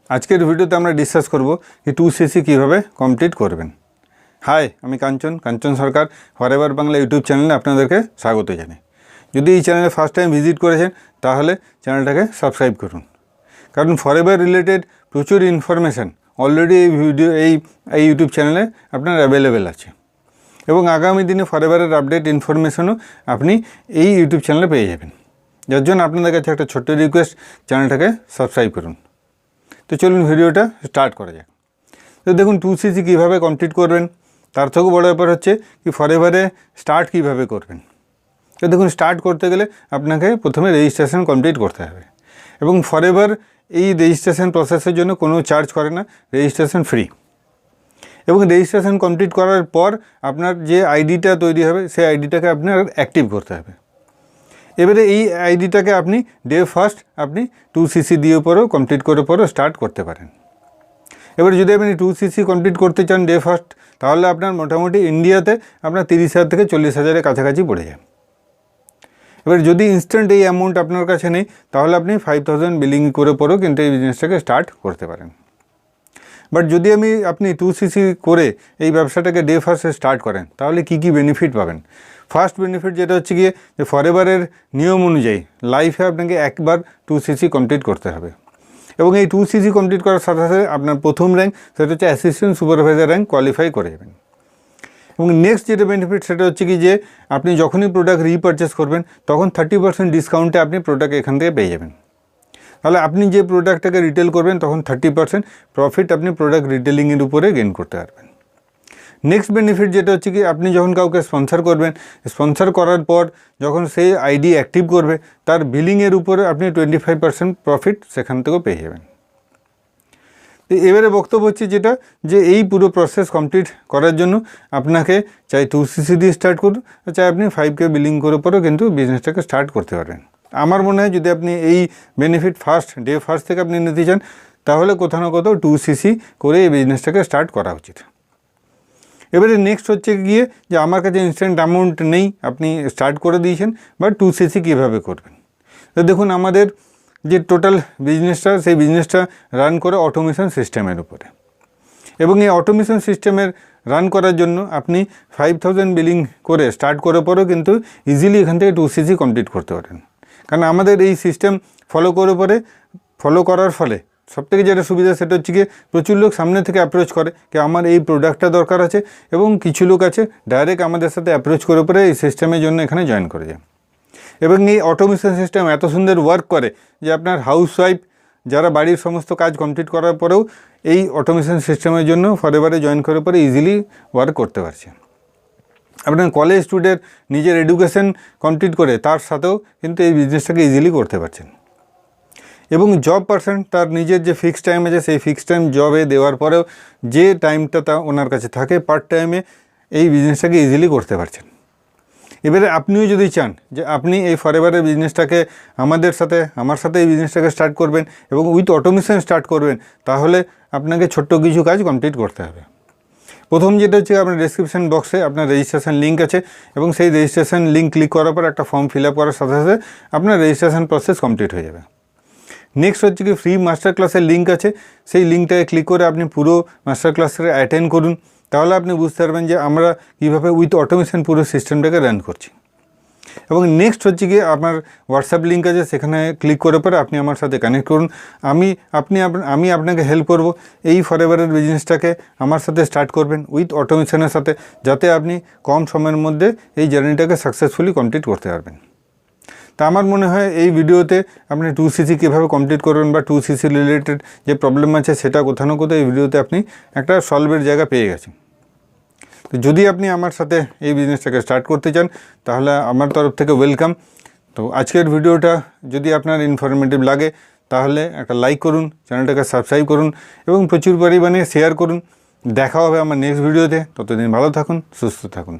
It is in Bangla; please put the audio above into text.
আজকের ভিডিওতে আমরা ডিসকাস করব যে 2cc কিভাবে কমপ্লিট করবেন। হাই, আমি কাঞ্চন সরকার ফরএভার বাংলা ইউটিউব চ্যানেলে আপনাদেরকে স্বাগত জানাই। যদি এই চ্যানেলে ফার্স্ট টাইম ভিজিট করেছেন তাহলে চ্যানেলটাকে সাবস্ক্রাইব করুন, কারণ ফরএভার রিলেটেড প্রচুর ইনফরমেশান অলরেডি এই ইউটিউব চ্যানেলে আপনার অ্যাভেলেবেল আছে এবং আগামী দিনে ফরএভারের আপডেট ইনফরমেশনও আপনি এই ইউটিউব চ্যানেলে পেয়ে যাবেন। যার জন্য আপনাদের কাছে একটা ছোট্ট রিকোয়েস্ট, চ্যানেলটাকে সাবস্ক্রাইব করুন। তো চলুন ভিডিওটা স্টার্ট করা যাক। তো দেখুন 2cc কীভাবে কমপ্লিট করবেন, তার থেকেও বড় ব্যাপার হচ্ছে কি ফরএভারে স্টার্ট কীভাবে করবেন। তো দেখুন, স্টার্ট করতে গেলে আপনাকে প্রথমে রেজিস্ট্রেশন কমপ্লিট করতে হবে এবং ফরএভার এই রেজিস্ট্রেশন প্রসেসের জন্য কোনো চার্জ করে না, রেজিস্ট্রেশন ফ্রি। এবং রেজিস্ট্রেশন কমপ্লিট করার পর আপনার যে আইডিটা তৈরি হবে সেই আইডিটাকে আপনার অ্যাক্টিভ করতে হবে। এবারে এই আইডিটাকে আপনি ডে ফার্স্ট আপনি 2cc দিয়ে পরেও কমপ্লিট করে পরেও স্টার্ট করতে পারেন। এবারে যদি আপনি 2cc কমপ্লিট করতে চান ডে ফার্স্ট, তাহলে আপনার মোটামুটি ইন্ডিয়াতে আপনার 30,000 থেকে 40,000-এর কাছাকাছি পড়ে যায়। এবার যদি ইনস্ট্যান্ট এই অ্যামাউন্ট আপনার কাছে নেই, তাহলে আপনি 5,000 বিলিং করে পরেও কিন্তু এই বিজনেসটাকে স্টার্ট করতে পারেন। বাট যদি আপনি 2cc করে এই ব্যবসাটাকে ডে ফার্স্টে স্টার্ট করেন, তাহলে কি কি বেনিফিট পাবেন। ফার্স্ট বেনিফিট যেটা হচ্ছে গিয়ে যে ফরএভারের নিয়ম অনুযায়ী লাইফে আপনাকে একবার 2cc কমপ্লিট করতে হবে এবং এই 2cc কমপ্লিট করার সাথে সাথে আপনার প্রথম র্যাঙ্ক সেটা হচ্ছে অ্যাসিস্ট্যান্ট সুপারভাইজার র্যাঙ্ক কোয়ালিফাই করে যাবেন। এবং নেক্সট যেটা বেনিফিট সেটা হচ্ছে কি যে আপনি যখনই প্রোডাক্ট রিপারচেস করবেন তখন 30% ডিসকাউন্টে আপনি প্রোডাক্ট এখান থেকে পেয়ে যাবেন। তাহলে আপনি যে প্রোডাক্টটাকে রিটেল করবেন তখন 30% প্রফিট আপনি প্রোডাক্ট রিটেলিংয়ের উপরে গেইন করতে পারবেন। নেক্সট বেনিফিট যেটা হচ্ছে কি আপনি যখন কাউকে স্পন্সর করবেন, স্পন্সর করার পর যখন সেই আইডি অ্যাক্টিভ করবে তার বিলিংয়ের উপরে আপনি 25% প্রফিট সেখান থেকেও পেয়ে যাবেন। এবারে বক্তব্য হচ্ছে যেটা যে এই পুরো প্রসেস কমপ্লিট করার জন্য আপনাকে চাই 2cc দিয়ে স্টার্ট করুন, চাই আপনি 5K বিলিং করে পরেও কিন্তু বিজনেসটাকে স্টার্ট করতে পারবেন। আমার মনে হয় যদি আপনি এই বেনিফিট ডে ফার্স্ট থেকে আপনি নিতে চান, তাহলে কোথাও না কোথাও 2cc করে এই বিজনেসটাকে স্টার্ট করা উচিত। এবারে নেক্সট হচ্ছে গিয়ে যে আমার কাছে ইনস্ট্যান্ট অ্যামাউন্ট নেই, আপনি স্টার্ট করে দিয়েছেন, বা 2cc কীভাবে করবেন। তো দেখুন, আমাদের যে টোটাল বিজনেসটা সেই বিজনেসটা রান করে অটোমেশন সিস্টেমের উপরে, এবং এই অটোমেশন সিস্টেমের রান করার জন্য আপনি 5,000 বিলিং করে স্টার্ট করে পরেও কিন্তু ইজিলি এখান থেকে 2cc কমপ্লিট করতে পারেন। কারণ আমাদের এই সিস্টেম ফলো করার ফলে সবথেকে যেটা সুবিধা সেটা হচ্ছে কি প্রচুর লোক সামনে থেকে অ্যাপ্রোচ করে কি আমার এই প্রোডাক্টটা দরকার আছে, এবং কিছু লোক আছে ডাইরেক্ট আমাদের সাথে অ্যাপ্রোচ করে পরে এই সিস্টেমের জন্য এখানে জয়েন করে যায়। এবং এই অটোমেশন সিস্টেম এত সুন্দর ওয়ার্ক করে যে আপনার হাউসওয়াইফ যারা বাড়ির সমস্ত কাজ কমপ্লিট করার পরেও এই অটোমেশন সিস্টেমের জন্য ফরএভারে জয়েন করার পরে ইজিলি ওয়ার্ক করতে পারছে। আপনার কলেজ স্টুডেন্ট নিজের এডুকেশন কমপ্লিট করে তার সাথেও কিন্তু এই বিজনেসটাকে ইজিলি করতে পারছেন। এবং জব পারসন তার নিজের যে ফিক্সড টাইম আছে সেই ফিক্সড টাইম জবে দেওয়ার পরেও যে টাইমটা তা ওনার কাছে থাকে পার্ট টাইমে এই বিজনেসটাকে ইজিলি করতে পারছেন। এবারে আপনিও যদি চান যে আপনি এই ফরএভারের বিজনেসটাকে আমার সাথে এই বিজনেসটাকে স্টার্ট করবেন এবং উইথ অটোমেশন স্টার্ট করবেন, তাহলে আপনাকে ছোট্ট কিছু কাজ কমপ্লিট করতে হবে। প্রথম যেটা হচ্ছে আপনার ডেসক্রিপশন বক্সে আপনার রেজিস্ট্রেশন লিঙ্ক আছে এবং সেই রেজিস্ট্রেশন লিঙ্ক ক্লিক করার পর একটা ফর্ম ফিল আপ করার সাথে সাথে আপনার রেজিস্ট্রেশন প্রসেস কমপ্লিট হয়ে যাবে। নেক্সট হচ্ছে কি ফ্রি মাস্টার ক্লাসের লিঙ্ক আছে, সেই লিঙ্কটাকে ক্লিক করে আপনি পুরো মাস্টার ক্লাসে অ্যাটেন্ড করুন। তাহলে আপনি বুঝতে পারবেন যে আমরা কীভাবে উইথ অটোমেশন পুরো সিস্টেমটাকে রান করছি। এবং নেক্সট হচ্ছে কি আপনার হোয়াটসঅ্যাপ লিঙ্ক আছে, সেখানে ক্লিক করে পরে আপনি আমার সাথে কানেক্ট করুন। আমি আপনাকে হেল্প করব এই ফরএভারের বিজনেসটাকে আমার সাথে স্টার্ট করবেন উইথ অটোমেশনের সাথে, যাতে আপনি কম সময়ের মধ্যে এই জার্নিটাকে সাকসেসফুলি কমপ্লিট করতে পারবেন। তা আমার মনে হয় এই ভিডিওতে আপনি 2cc কীভাবে কমপ্লিট করবেন বা 2cc রিলেটেড যে প্রবলেম আছে সেটা কোথাও না কোথাও এই ভিডিওতে আপনি একটা সলভের জায়গা পেয়ে গেছেন। তো যদি আপনি আমার সাথে এই বিজনেসটাকে স্টার্ট করতে চান, তাহলে আমার তরফ থেকে ওয়েলকাম। তো আজকের ভিডিওটা যদি আপনার ইনফরমেটিভ লাগে তাহলে একটা লাইক করুন, চ্যানেলটাকে সাবস্ক্রাইব করুন এবং প্রচুর পরিমাণে শেয়ার করুন। দেখা হবে আমার নেক্সট ভিডিওতে। ততদিন ভালো থাকুন, সুস্থ থাকুন।